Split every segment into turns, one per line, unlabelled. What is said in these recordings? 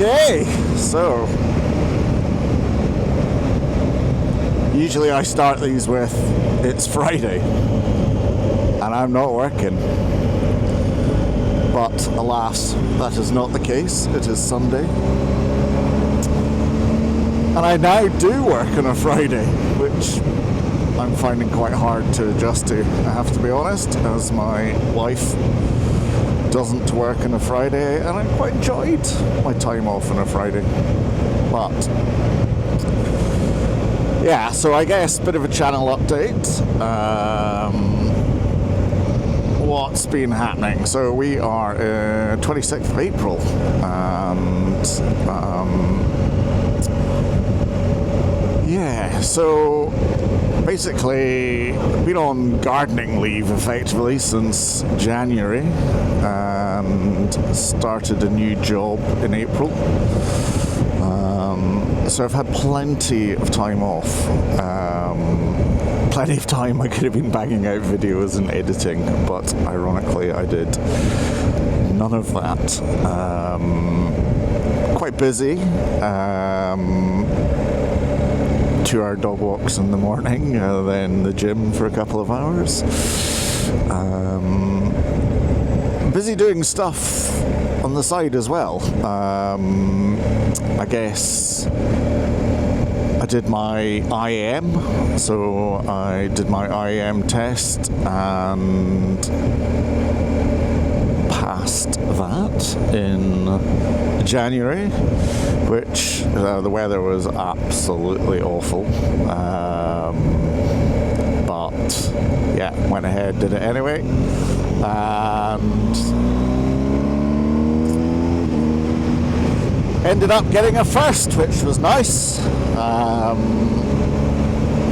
Okay, so usually I start these with it's Friday and I'm not working, but alas, that is not the case. It is Sunday and I now do work on a Friday, which I'm finding quite hard to adjust to, I have to be honest, as my wife doesn't work on a Friday, and I quite enjoyed my time off on a Friday. But yeah, so I guess a bit of a channel update. What's been happening? So we are 26th of April, and yeah, so basically been on gardening leave effectively since January and started a new job in April. So I've had plenty of time off. Plenty of time I could have been banging out videos and editing, but ironically I did none of that. Quite busy. 2-hour dog walks in the morning, then the gym for a couple of hours. Busy doing stuff on the side as well. I guess I did my IAM, so I did my IAM test and passed that in January, which the weather was absolutely awful, but yeah, went ahead, did it anyway, and ended up getting a first, which was nice,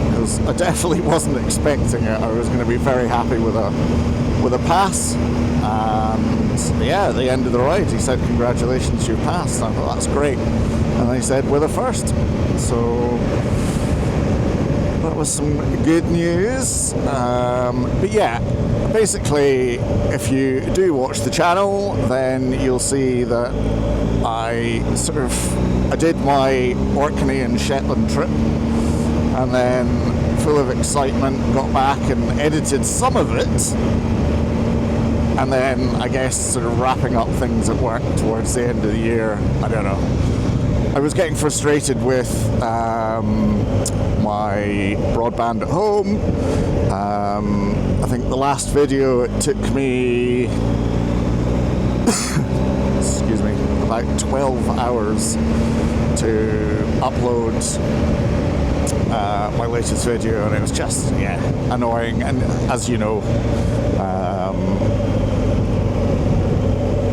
because I definitely wasn't expecting it. I was going to be very happy with a pass, and yeah, at the end of the ride he said, "Congratulations, you passed." I thought, that's great, and he said, "With a first." So that was some good news. But yeah, basically, if you do watch the channel, then you'll see that I did my Orkney and Shetland trip, and then full of excitement got back and edited some of it, and then I guess sort of wrapping up things at work towards the end of the year. I don't know, I was getting frustrated with my broadband at home. I think the last video, it took me excuse me, about 12 hours to upload my latest video, and it was just, yeah, annoying. And as you know,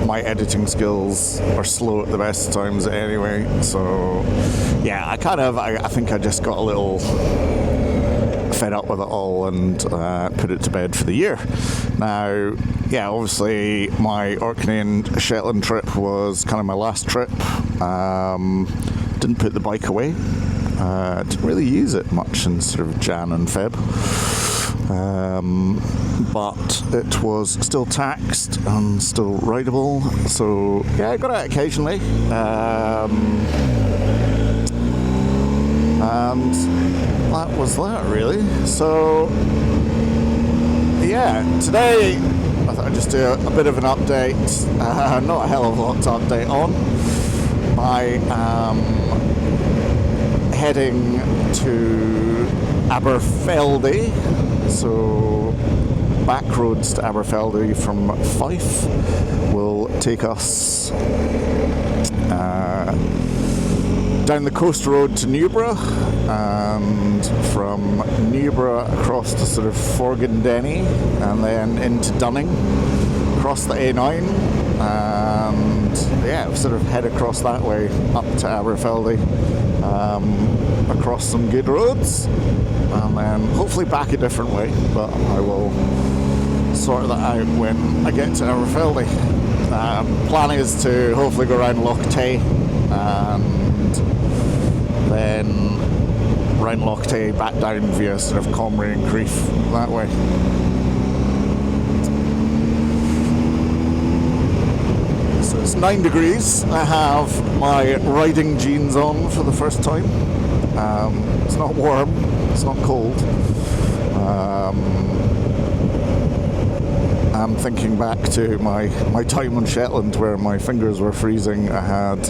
my editing skills are slow at the best of times anyway, so yeah, I think I just got a little fed up with it all and put it to bed for the year. Now, yeah, obviously my Orkney and Shetland trip was kind of my last trip. Didn't put the bike away. Didn't really use it much in sort of Jan and Feb. But it was still taxed and still rideable, so yeah, I got out occasionally. And that was that, really. So yeah, today I thought I'd just do a bit of an update. Not a hell of a lot to update on. I am heading to Aberfeldy, so back roads to Aberfeldy from Fife will take us down the coast road to Newborough, and from Newborough across to sort of Forgandenny, and then into Dunning, across the A9, and yeah, sort of head across that way up to Aberfeldy, across some good roads, and then hopefully back a different way, but I will sort that out when I get to Aberfeldy. Plan is to hopefully go around Loch Tay and then round Loch Tay back down via sort of Comrie and Crieff that way. So It's 9 degrees. I have my riding jeans on for the first time. It's not warm, it's not cold. I'm thinking back to my time on Shetland where my fingers were freezing. I had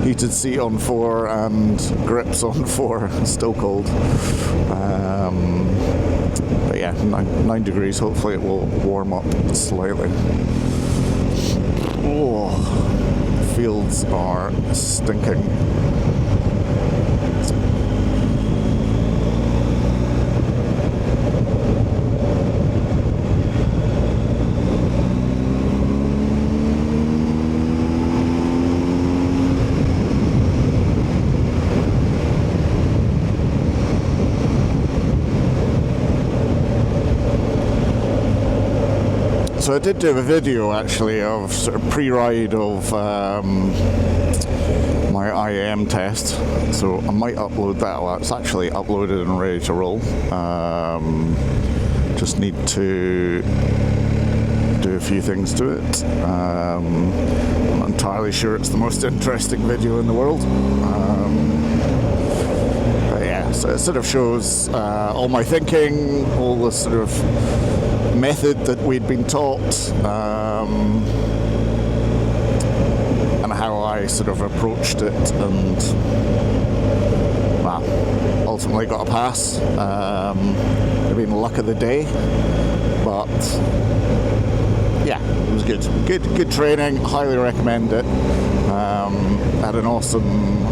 heated seat on 4 and grips on 4, still cold. But yeah, 9 degrees, hopefully it will warm up slightly. Oh, fields are stinking. So I did do a video actually of sort of pre-ride of my IAM test, so I might upload that. Well, it's actually uploaded and ready to roll. Just need to do a few things to it. I'm not entirely sure it's the most interesting video in the world. But yeah, so it sort of shows all my thinking, all the sort of method that we'd been taught, and how I sort of approached it, and well, ultimately got a pass. It'd been luck of the day, but yeah, it was good training, highly recommend it. Had an awesome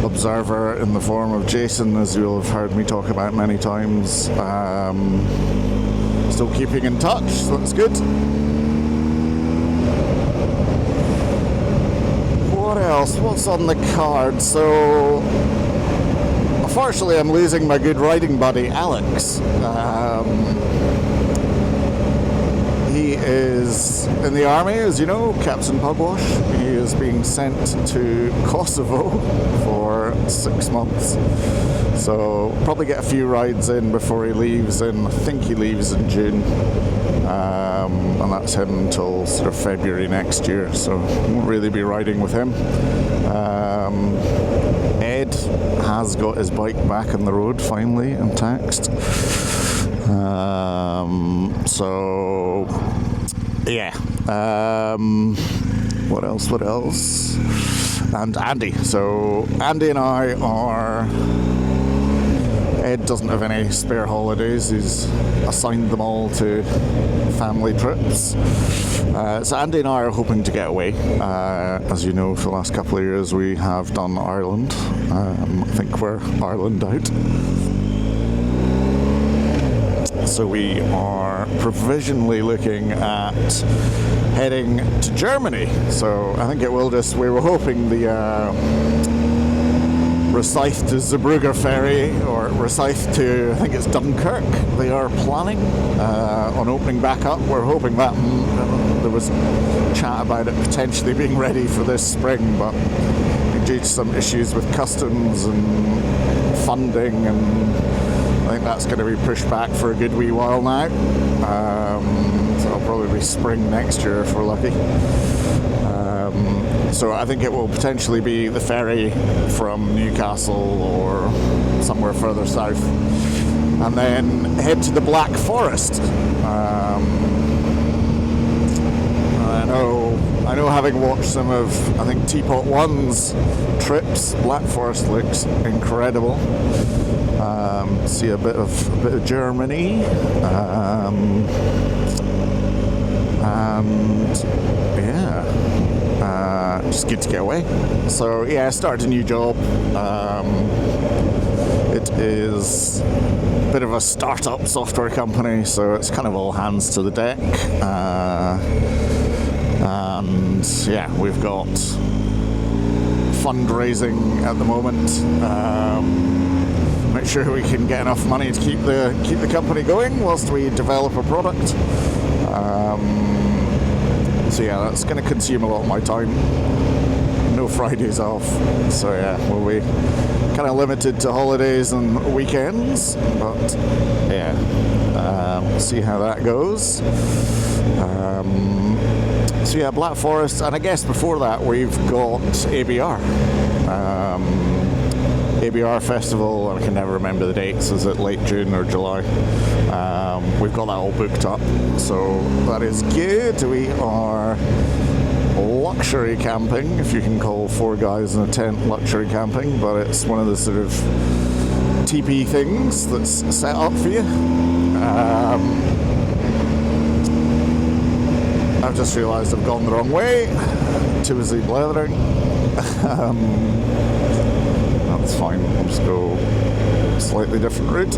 observer in the form of Jason, as you'll have heard me talk about many times. Still keeping in touch, so that's good. What else? What's on the card? So, unfortunately, I'm losing my good riding buddy, Alex. He is in the army, as you know, Captain Pugwash. He is being sent to Kosovo for 6 months. So probably get a few rides in before he leaves, and I think he leaves in June. And that's him until sort of February next year, so won't really be riding with him. Ed has got his bike back on the road finally and taxed. So yeah. What else? And Andy. So Andy and I are... Ed doesn't have any spare holidays. He's assigned them all to family trips. So Andy and I are hoping to get away. As you know, for the last couple of years we have done Ireland. I think we're Ireland out. So we are provisionally looking at heading to Germany. So I think it will just... We were hoping the... Rosyth to Zeebrugge ferry, or Rosyth to, I think it's Dunkirk, they are planning on opening back up. We're hoping that there was chat about it potentially being ready for this spring, but due to some issues with customs and funding, and I think that's going to be pushed back for a good wee while now. So it'll probably be spring next year if we're lucky. So I think it will potentially be the ferry from Newcastle or somewhere further south, and then head to the Black Forest. I know having watched some of, I think, Teapot One's trips, Black Forest looks incredible. See a bit of Germany, and yeah. Just good to get away. So yeah, I started a new job. It is a bit of a startup software company, so it's kind of all hands to the deck. And yeah, we've got fundraising at the moment. Make sure we can get enough money to keep the company going whilst we develop a product. So yeah, that's going to consume a lot of my time. No Fridays off, so yeah, we'll be kind of limited to holidays and weekends, but yeah, we'll see how that goes. So yeah, Black Forest, and I guess before that we've got ABR. ABR Festival, and I can never remember the dates. Is it late June or July? We've got that all booked up, so that is good. We are luxury camping, if you can call 4 guys in a tent luxury camping, but it's one of the sort of teepee things that's set up for you. I've just realised I've gone the wrong way. Too busy blethering. That's fine, I'll just go a slightly different route.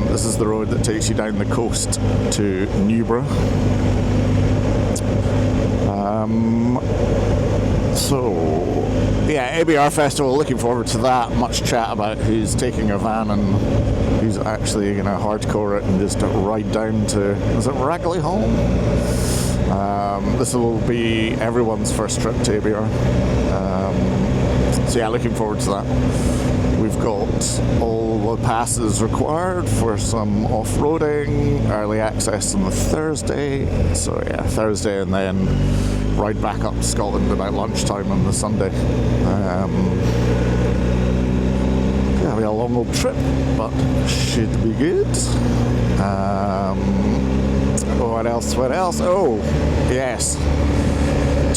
This is the road that takes you down the coast to Newborough. So, yeah, ABR Festival, looking forward to that. Much chat about who's taking a van and who's actually going to hardcore it and just ride down to, is it Ragley Hall? This will be everyone's first trip to ABR. So yeah, looking forward to that. We've got all the passes required for some off-roading, early access on the Thursday. So yeah, Thursday, and then ride back up to Scotland about lunchtime on the Sunday. Yeah, it'll be a long old trip, but should be good. What else? Oh, yes.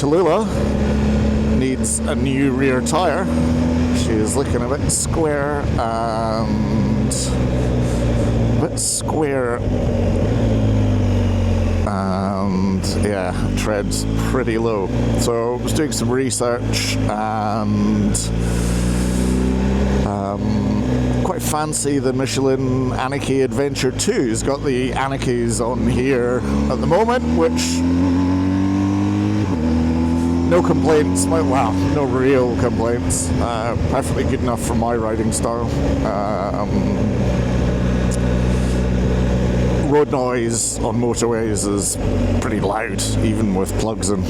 Tallulah needs a new rear tyre. She is looking a bit square and yeah, treads pretty low. So I was doing some research and quite fancy the Michelin Anarchy Adventure 2's got the Anarchies on here at the moment, which no complaints, well, no real complaints, perfectly good enough for my riding style. Road noise on motorways is pretty loud, even with plugs in,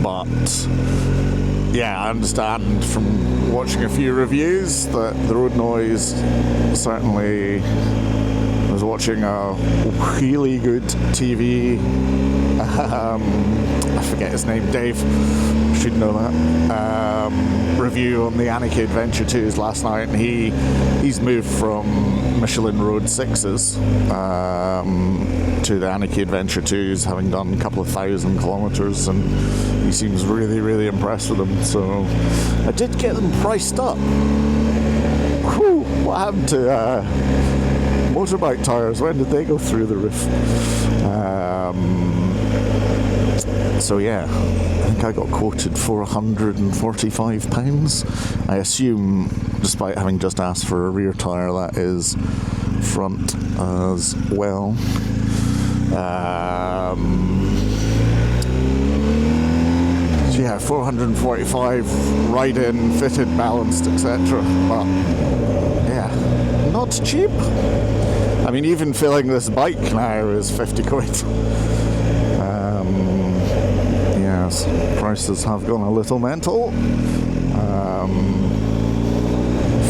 but yeah, I understand from watching a few reviews that the road noise certainly. I was watching a really good TV, I forget his name, Dave, should know that, review on the Anarchy Adventure 2's last night, and he's moved from Michelin Road 6's to the Anarchy Adventure 2's, having done a couple of 1,000 kilometres, and he seems really, really impressed with them. So I did get them priced up. Whew, what happened to motorbike tyres? When did they go through the roof? So yeah, I think I got quoted for £145. I assume, despite having just asked for a rear tyre, that is front as well. So yeah, 445 ride-in, fitted, balanced, etc. But yeah, not cheap. I mean, even filling this bike now is 50 quid. Yes, prices have gone a little mental.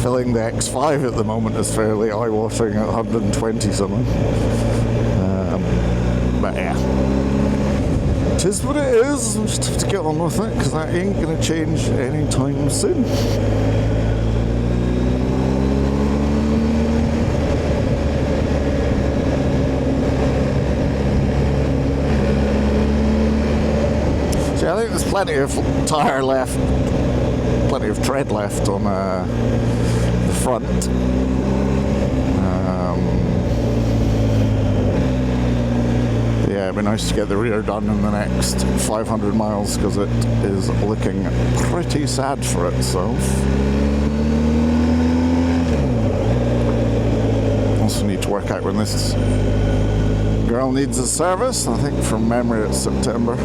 Filling the X5 at the moment is fairly eye-watering at 120 something. But yeah, it is what it is. I'll just have to get on with it, because that ain't going to change anytime soon. I think there's plenty of tyre left, plenty of tread left on the front. Yeah, it'd be nice to get the rear done in the next 500 miles, because it is looking pretty sad for itself. Also need to work out when this girl needs a service. I think from memory it's September.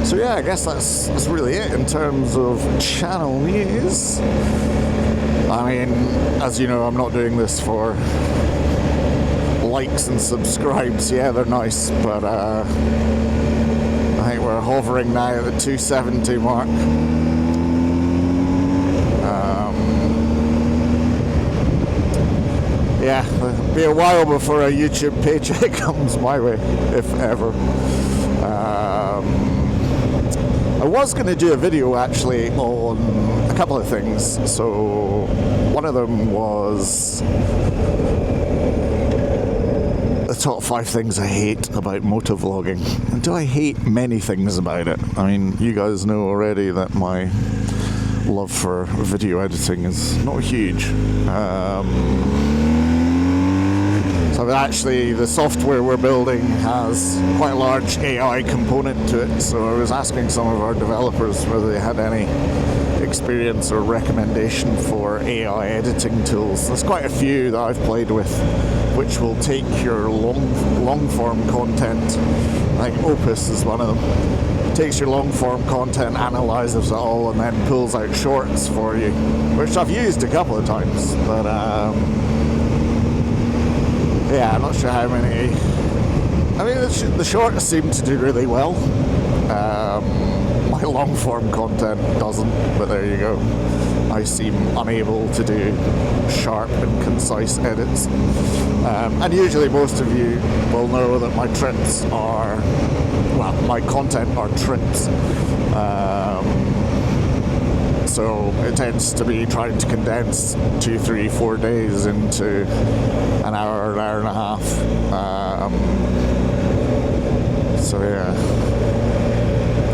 So yeah, I guess that's really it in terms of channel news. I mean, as you know, I'm not doing this for likes and subscribes. Yeah, they're nice, but I think we're hovering now at the 270 mark. yeah, it'll be a while before a YouTube paycheck comes my way, if ever. I was going to do a video actually on a couple of things. So one of them was the top 5 things I hate about motovlogging. And do I hate many things about it? I mean, you guys know already that my love for video editing is not huge. So actually, the software we're building has quite a large AI component to it. So I was asking some of our developers whether they had any experience or recommendation for AI editing tools. There's quite a few that I've played with, which will take your long form content. I think Opus is one of them. It takes your long form content, analyzes it all, and then pulls out shorts for you, which I've used a couple of times. But yeah, I'm not sure how many. I mean, the shorts seem to do really well. My long form content doesn't, but there you go. I seem unable to do sharp and concise edits. And usually most of you will know that my trips are, well, my content are trips. So it tends to be trying to condense 2, 3, 4 days into an hour and a half. So yeah.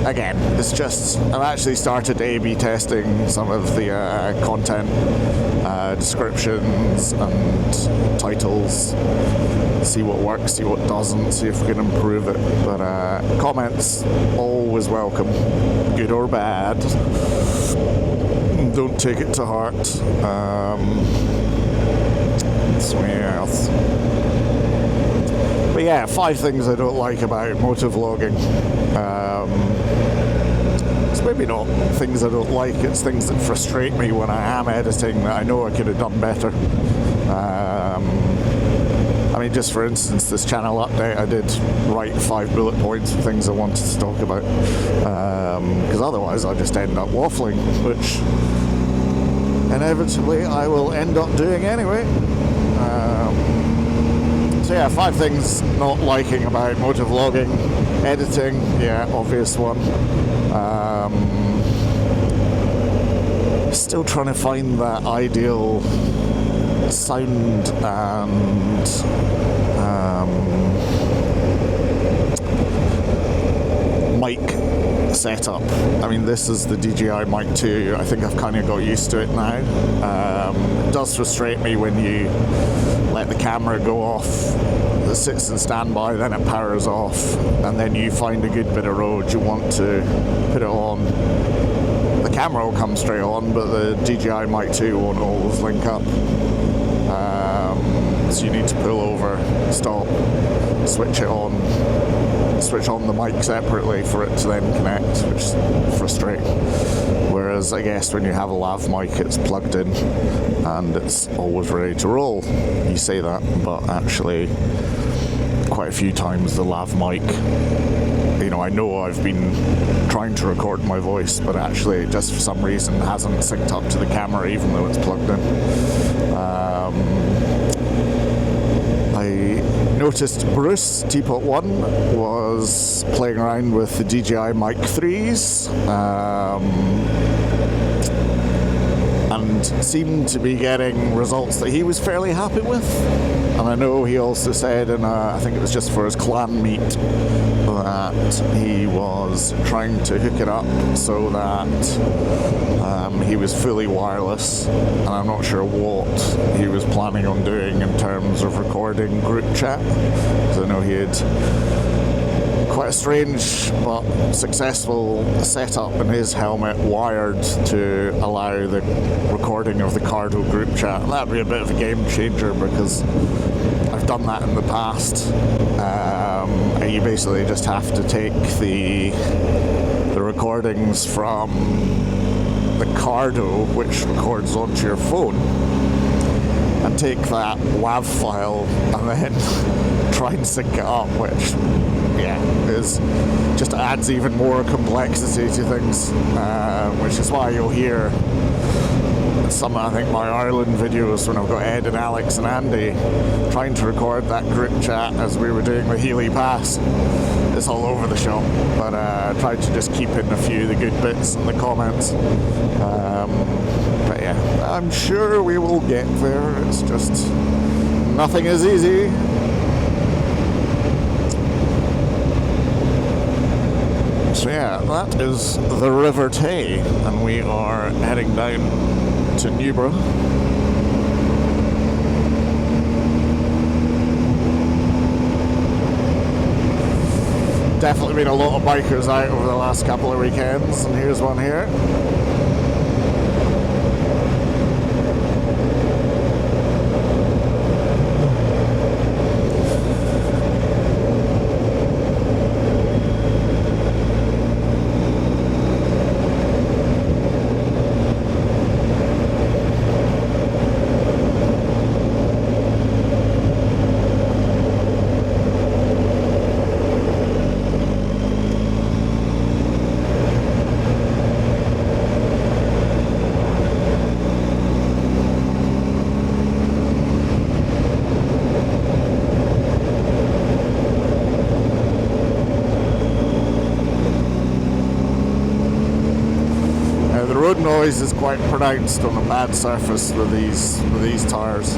Again, it's just, I've actually started A/B testing some of the content descriptions and titles, see what works, see what doesn't, see if we can improve it. But comments, always welcome, good or bad. Don't take it to heart. So yeah. But yeah, 5 things I don't like about motovlogging. It's maybe not things I don't like, it's things that frustrate me when I am editing that I know I could have done better. I mean, just for instance, this channel update, I did write 5 bullet points of things I wanted to talk about. Because otherwise I'll just end up waffling, which inevitably I will end up doing anyway. So yeah, 5 things not liking about motovlogging. Editing, yeah, obvious one. Still trying to find that ideal sound and mic setup. I mean, this is the DJI Mic 2. I think I've kind of got used to it now. It does frustrate me when you let the camera go off, it sits in standby, then it powers off, and then you find a good bit of road, you want to put it on. The camera will come straight on, but the DJI Mic 2 won't always link up. So you need to pull over, stop, switch it on, switch on the mic separately for it to then connect, which is frustrating. Whereas I guess when you have a lav mic, it's plugged in and it's always ready to roll. You say that, but actually quite a few times the lav mic, you know I've been trying to record my voice, but actually it just for some reason hasn't synced up to the camera even though it's plugged in. I noticed Bruce, Teapot 1, was playing around with the DJI Mic 3s and seemed to be getting results that he was fairly happy with. And I know he also said, and I think it was just for his clan meet, that he was trying to hook it up so that he was fully wireless, and I'm not sure what he was planning on doing in terms of recording group chat, because I know he had quite a strange but successful setup in his helmet wired to allow the recording of the Cardo group chat. That'd be a bit of a game changer because I've done that in the past. And you basically just have to take the recordings from the Cardo, which records onto your phone, and take that WAV file and then try and sync it up, which is just adds even more complexity to things, which is why you'll hear some, I think, my Ireland videos when I've got Ed and Alex and Andy trying to record that group chat as we were doing the Healy Pass. It's all over the show, but I tried to just keep in a few of the good bits in the comments. But yeah, I'm sure we will get there. It's just nothing is easy. So yeah, that is the River Tay, and we are heading down to Newborough. Definitely been a lot of bikers out over the last couple of weekends, and here's one here. Noise is quite pronounced on a bad surface with these tires.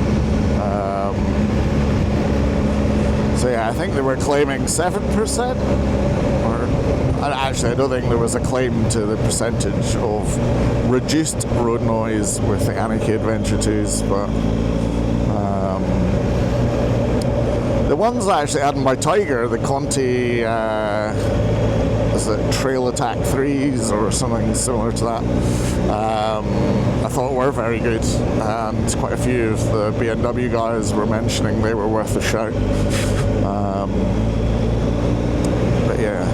So yeah, I think they were claiming 7%, or actually I don't think there was a claim to the percentage of reduced road noise with the Anarchy Adventure 2s, but the ones I actually had in my Tiger, the Conti is it Trail Attack 3s or something similar to that, I thought were very good, and quite a few of the BMW guys were mentioning they were worth a shout. But yeah.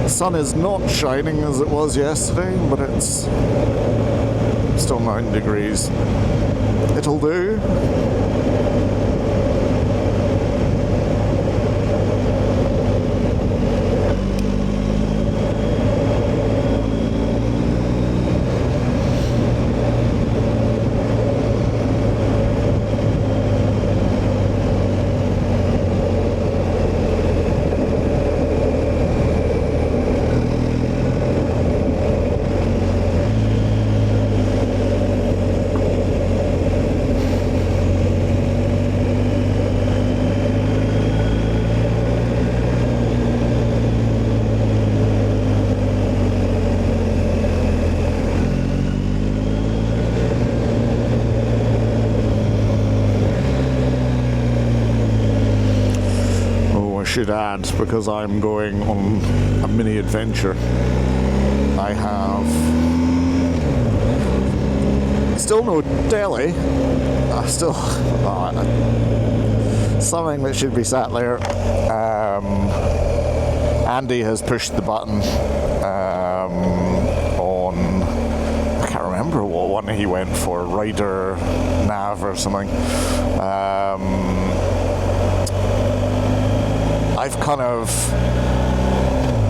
The sun is not shining as it was yesterday, but it's still 9 degrees. It'll do. Should add, because I'm going on a mini adventure, I have still no deli. Still something that should be sat there. Andy has pushed the button on, I can't remember what one he went for, Rider Nav or something. I've kind of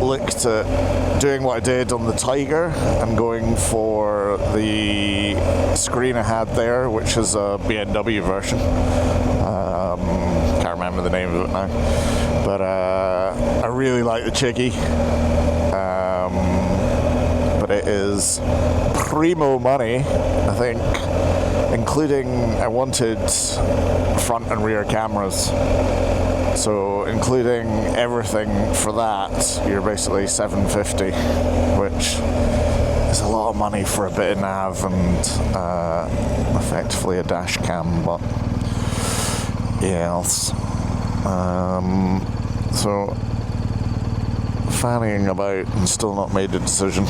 looked at doing what I did on the Tiger and going for the screen I had there, which is a BMW version. Can't remember the name of it now. But I really like the Chiggy. But it is primo money, I think, including I wanted front and rear cameras. So including everything for that, you're basically $750, which is a lot of money for a bit of nav and effectively a dash cam, but yeah else. So fannying about and still not made a decision.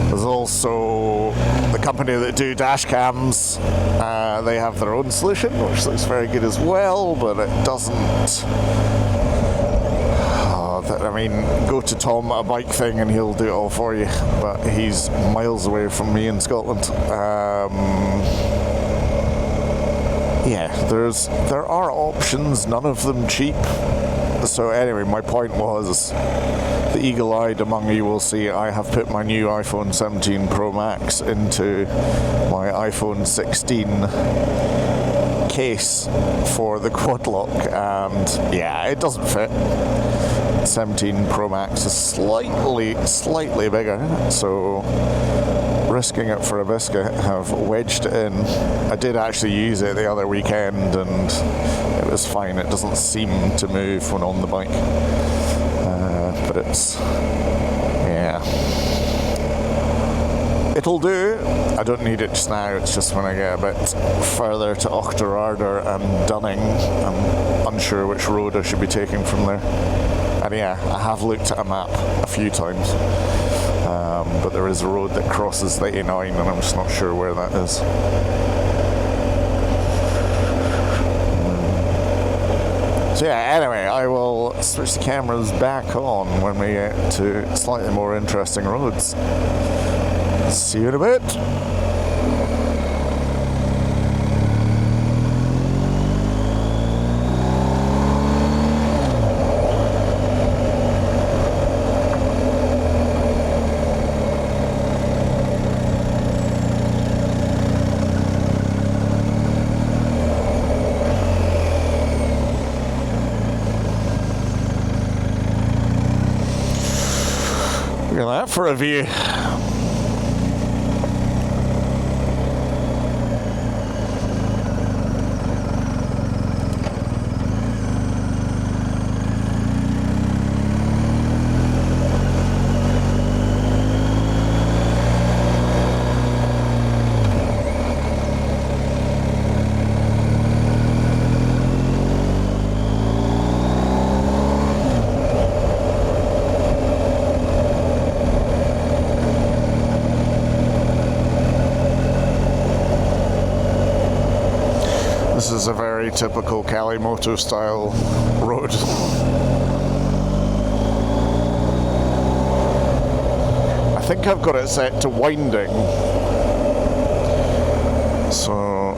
There's also the company that do dash cams. They have their own solution, which looks very good as well, but it doesn't. I mean, go to Tom at a bike thing and he'll do it all for you. But he's miles away from me in Scotland. Yeah, there are options, none of them cheap. So anyway, my point was, the eagle-eyed among you will see I have put my new iPhone 17 Pro Max into my iPhone 16 case for the quad lock, and yeah, it doesn't fit. 17 Pro Max is slightly bigger, so risking it for a biscuit, have wedged it in. I did actually use it the other weekend and it was fine. It doesn't seem to move when on the bike, but it's, yeah, it'll do. I don't need it just now, it's just when I get a bit further to Auchterarder and Dunning, I'm unsure which road I should be taking from there. And yeah, I have looked at a map a few times, but there is a road that crosses the A9 and I'm just not sure where that is. So yeah, anyway, I will switch the cameras back on when we get to slightly more interesting roads. See you in a bit. Look at that for a view. This is a very typical Kalimoto style road. I think I've got it set to winding. So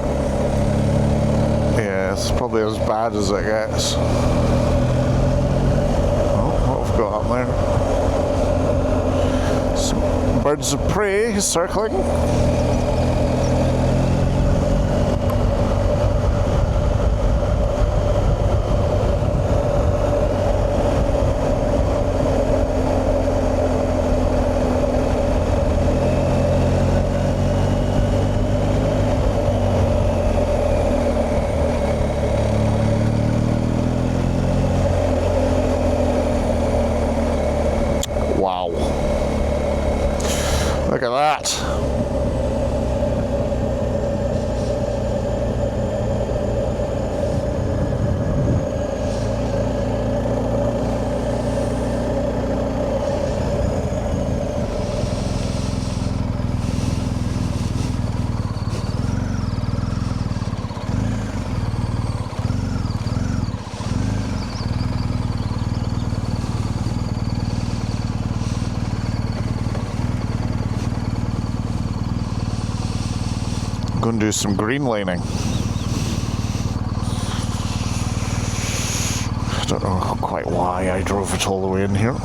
yeah, it's probably as bad as it gets. Oh, what have we got up there? Some birds of prey circling. Wow. Look at that. Going to do some green laning. I don't know quite why I drove it all the way in here.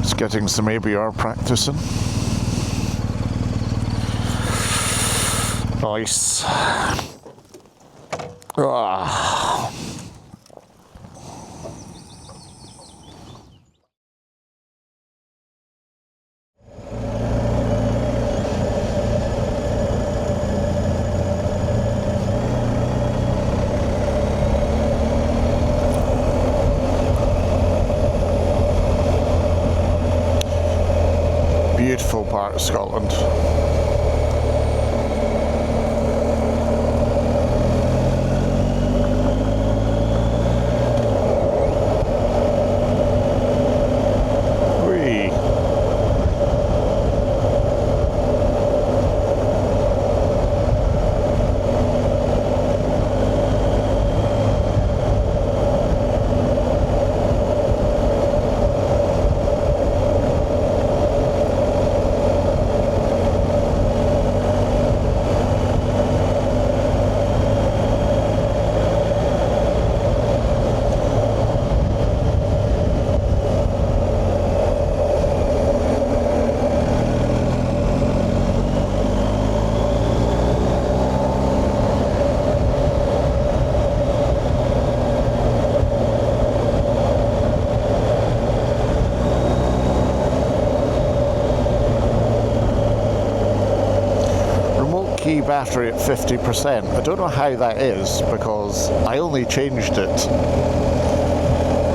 It's getting some ABR practice in. Nice. Ah. Beautiful part of Scotland. Whee. battery at 50%. I don't know how that is because I only changed it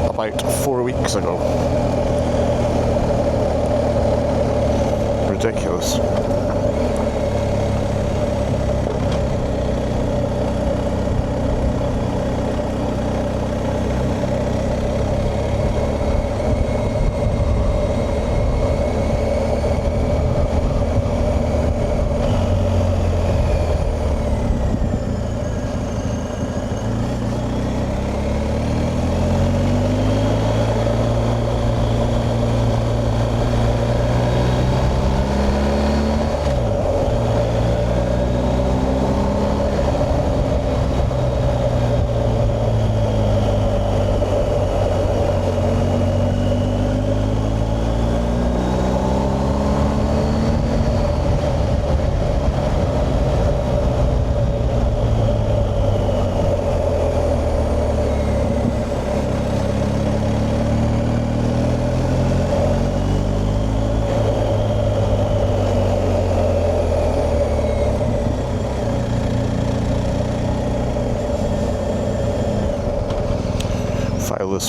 about 4 weeks ago. Ridiculous.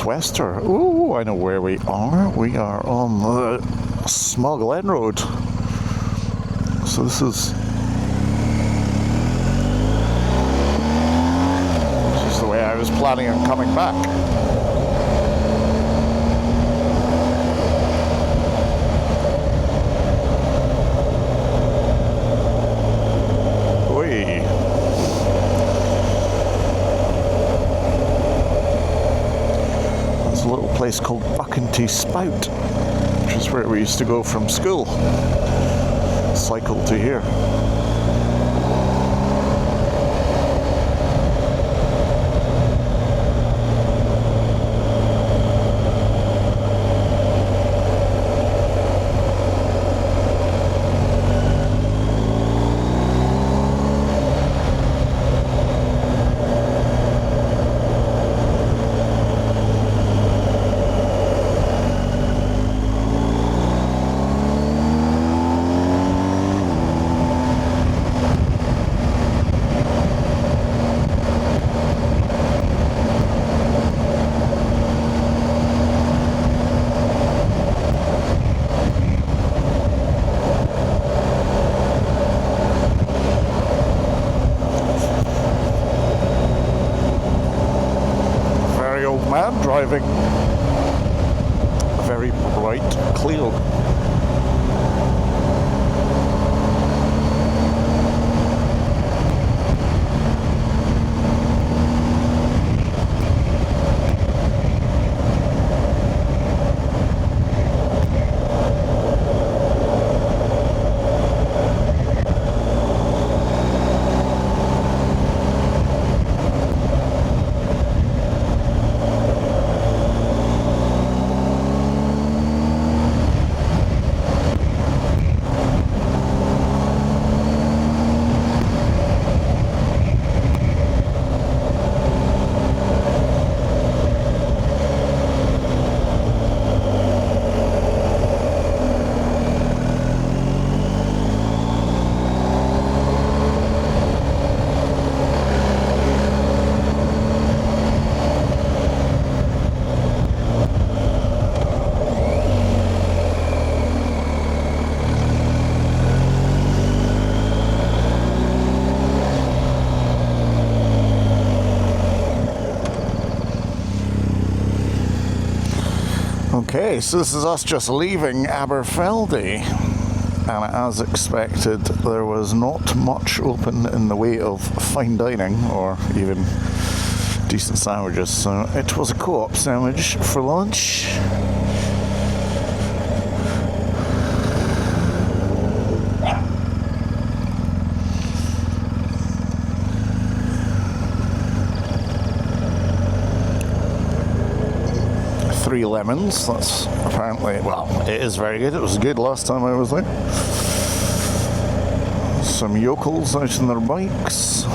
Wester. Ooh, I know where we are. We are on the Smuggle End Road. So this is the way I was planning on coming back. Place called Buckenty Spout, which is where we used to go from school. Cycle to here. Driving a very bright Clio. Okay, so this is us just leaving Aberfeldy, and as expected there was not much open in the way of fine dining or even decent sandwiches, so it was a co-op sandwich for lunch. Three lemons, that's apparently, well, it is very good. It was good last time I was there. Some yokels out on their bikes.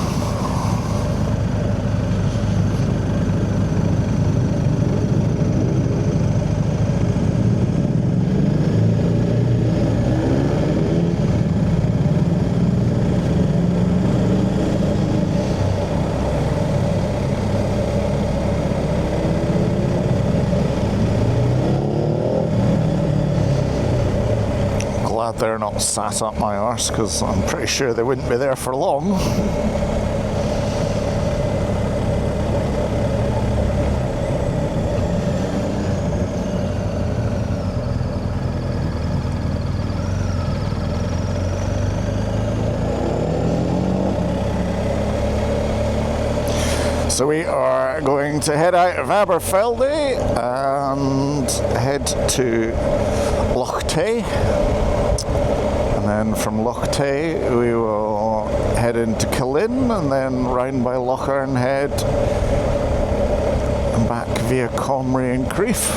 glad they're not sat up my arse, because I'm pretty sure they wouldn't be there for long. So we are going to head out of Aberfeldy and head to Loch Tay, and then from Loch Tay we will head into Killin and then round by Lochearnhead and back via Comrie and Crieff.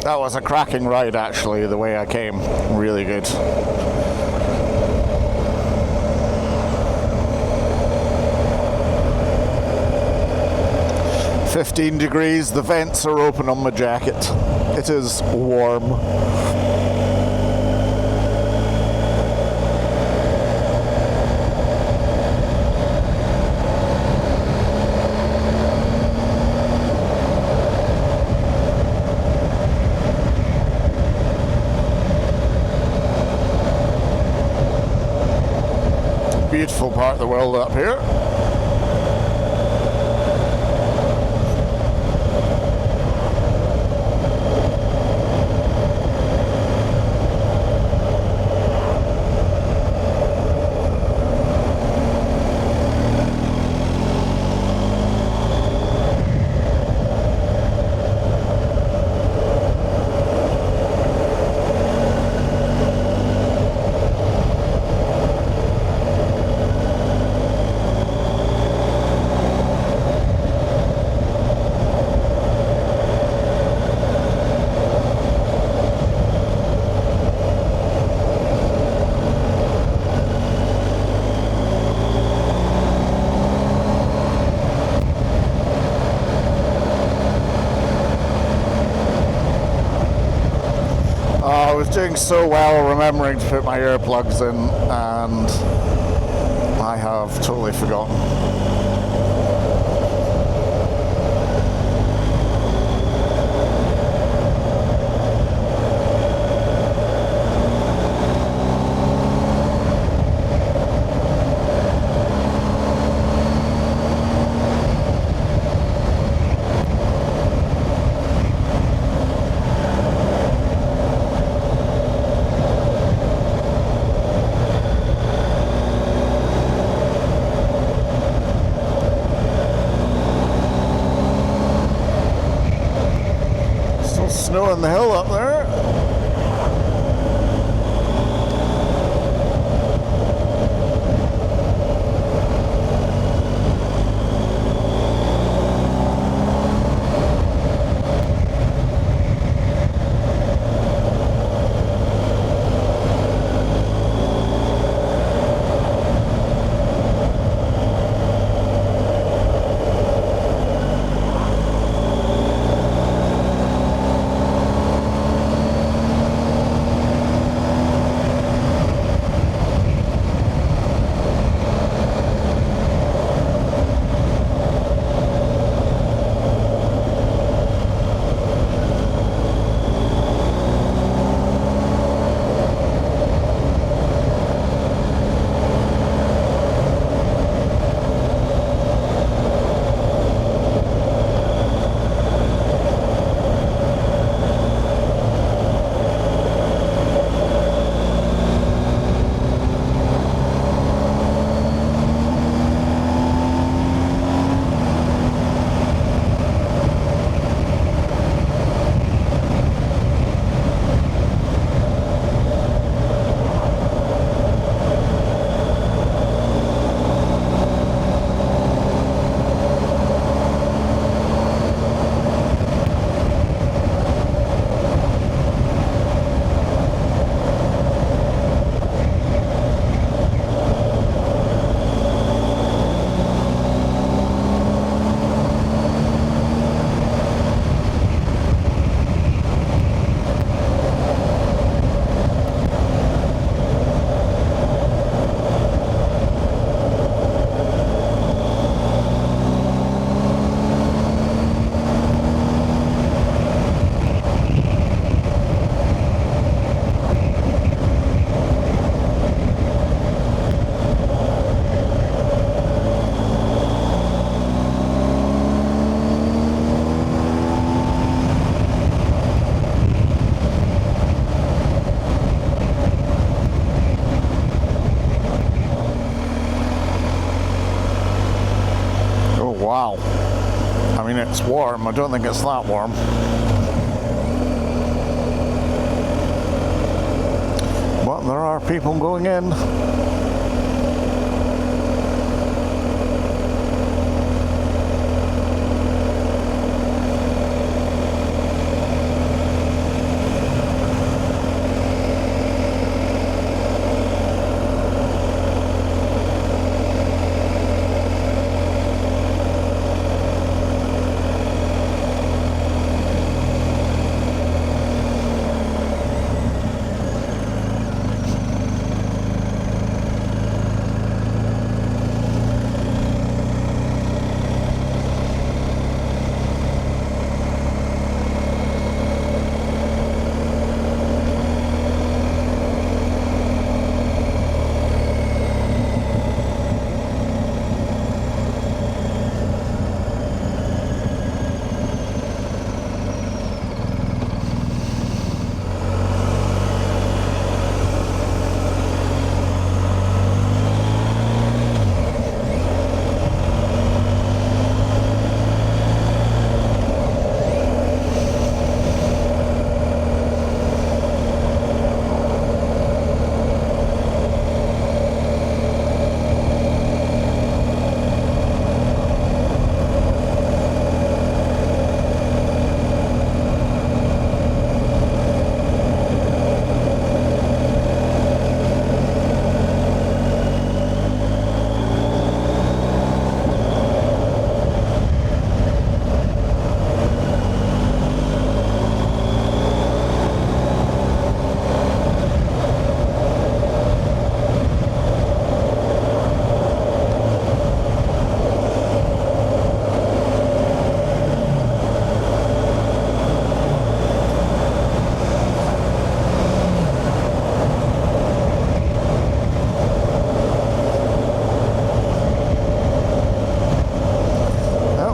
That was a cracking ride, actually, the way I came. Really good. "15 degrees, the vents are open on my jacket. It is warm." Beautiful part of the world up here. I was doing so well remembering to put my earplugs in, and I have totally forgotten. Snow on the hill up there. Wow. I mean, it's warm. I don't think it's that warm. But there are people going in.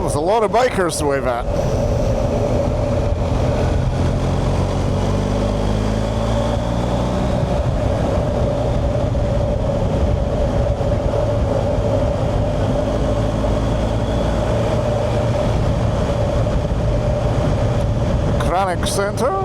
A lot of bikers to wave at. Chronic Centre.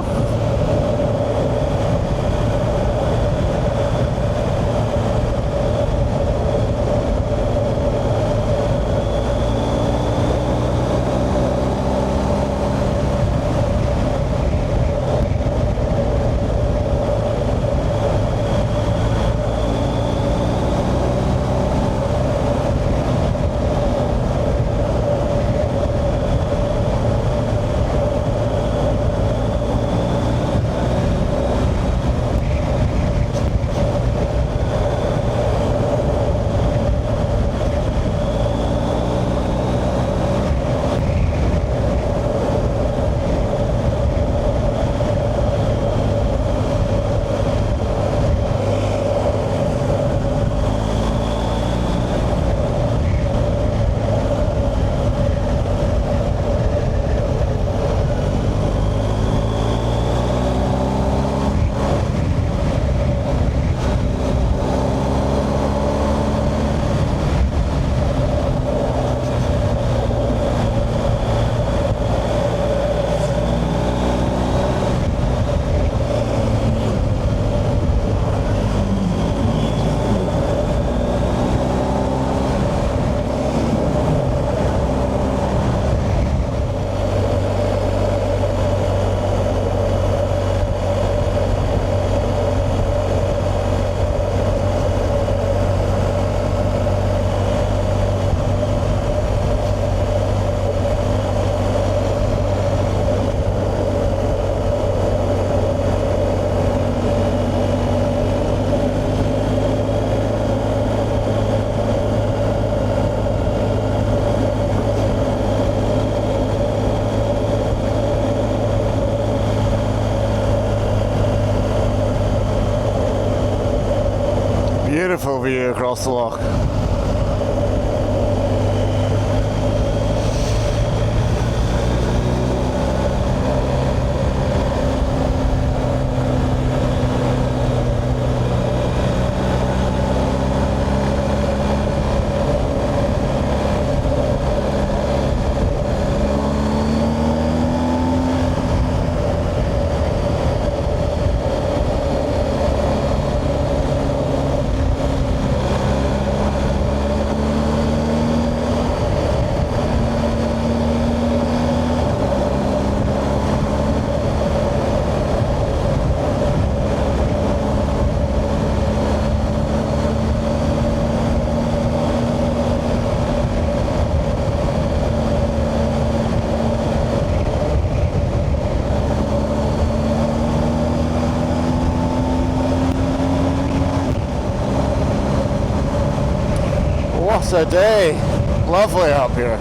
Beautiful view across the loch. What a day. Lovely up here.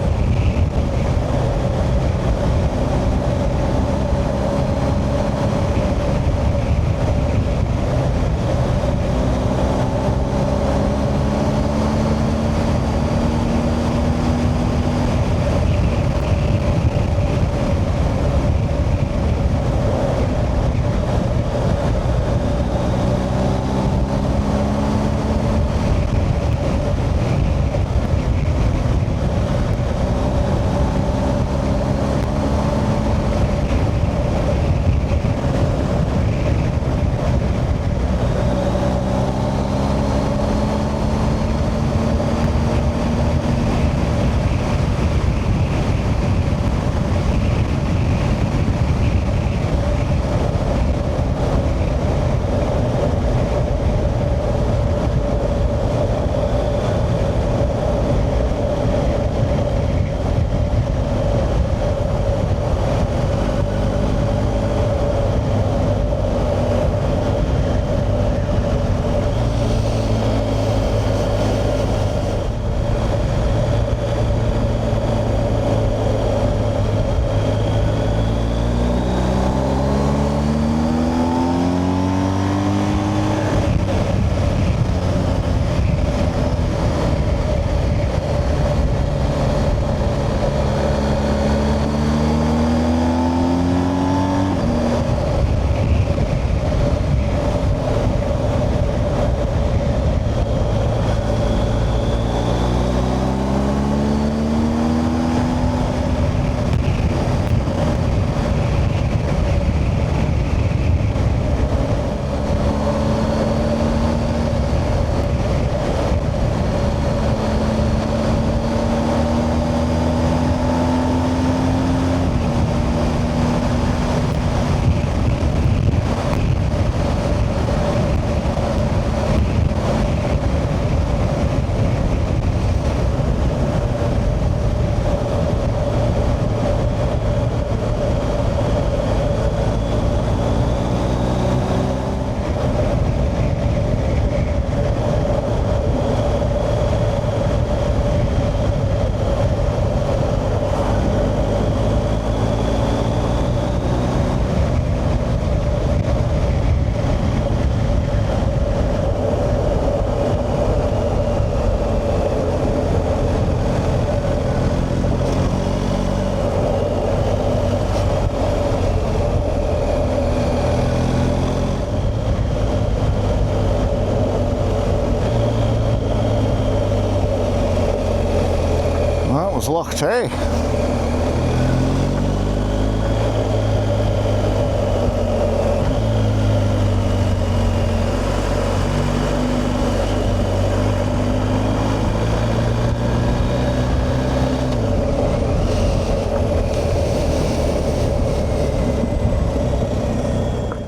Was Loch Tay.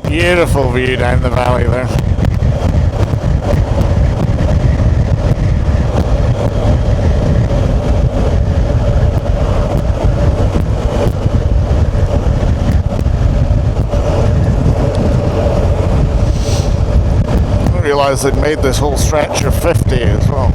Beautiful view down the valley there. I realised they'd made this whole stretch of 50 as well.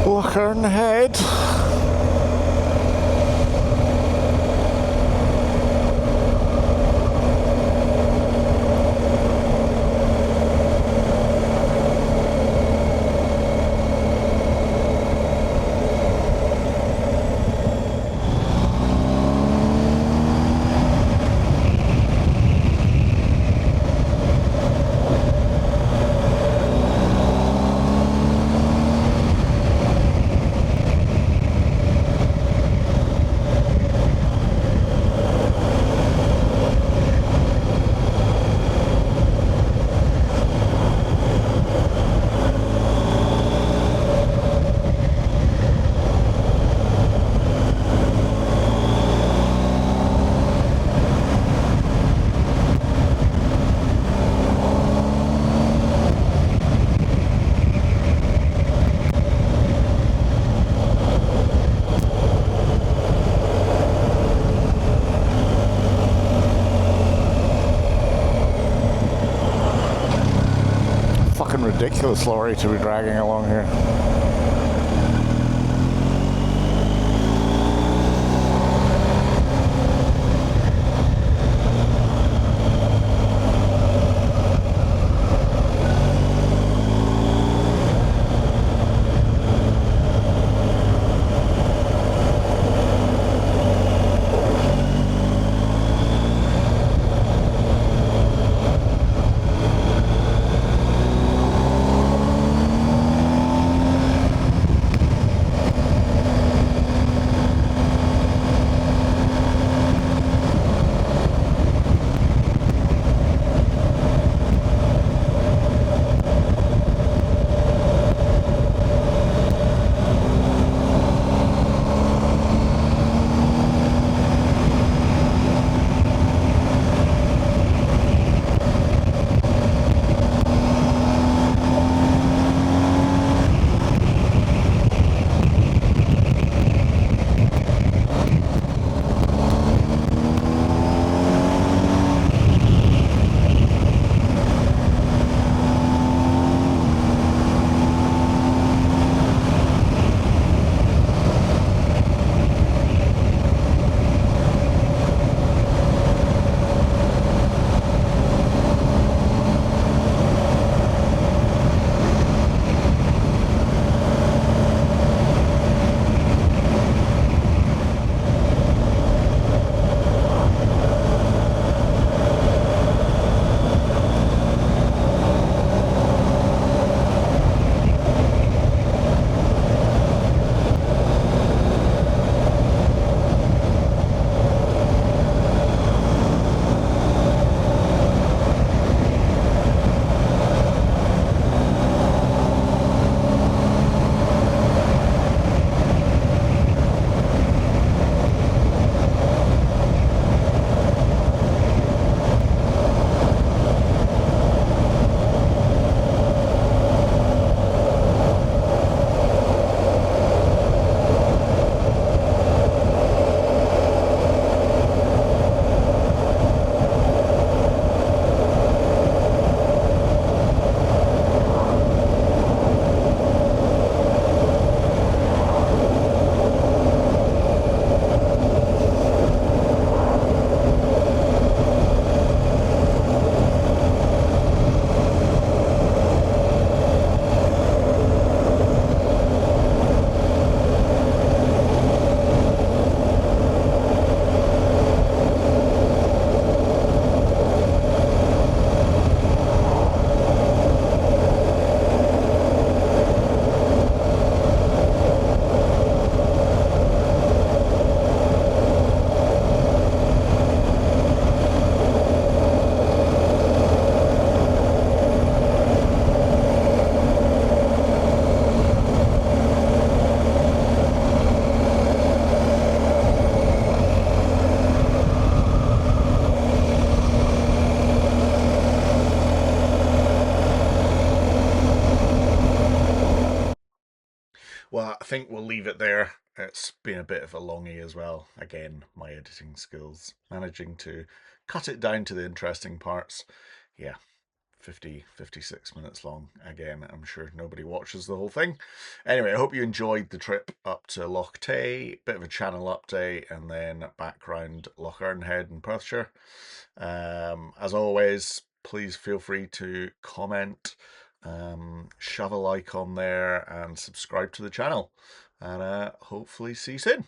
Lochearnhead. ridiculous lorry to be dragging along here.
Well, I think we'll leave it there. It's been a bit of a longie as well. Again, my editing skills, managing to cut it down to the interesting parts. Yeah, 56 minutes long. Again, I'm sure nobody watches the whole thing. Anyway, I hope you enjoyed the trip up to Loch Tay, bit of a channel update, and then background Lochearnhead in Perthshire. As always, please feel free to comment, shove a like on there, and subscribe to the channel. And hopefully see you soon.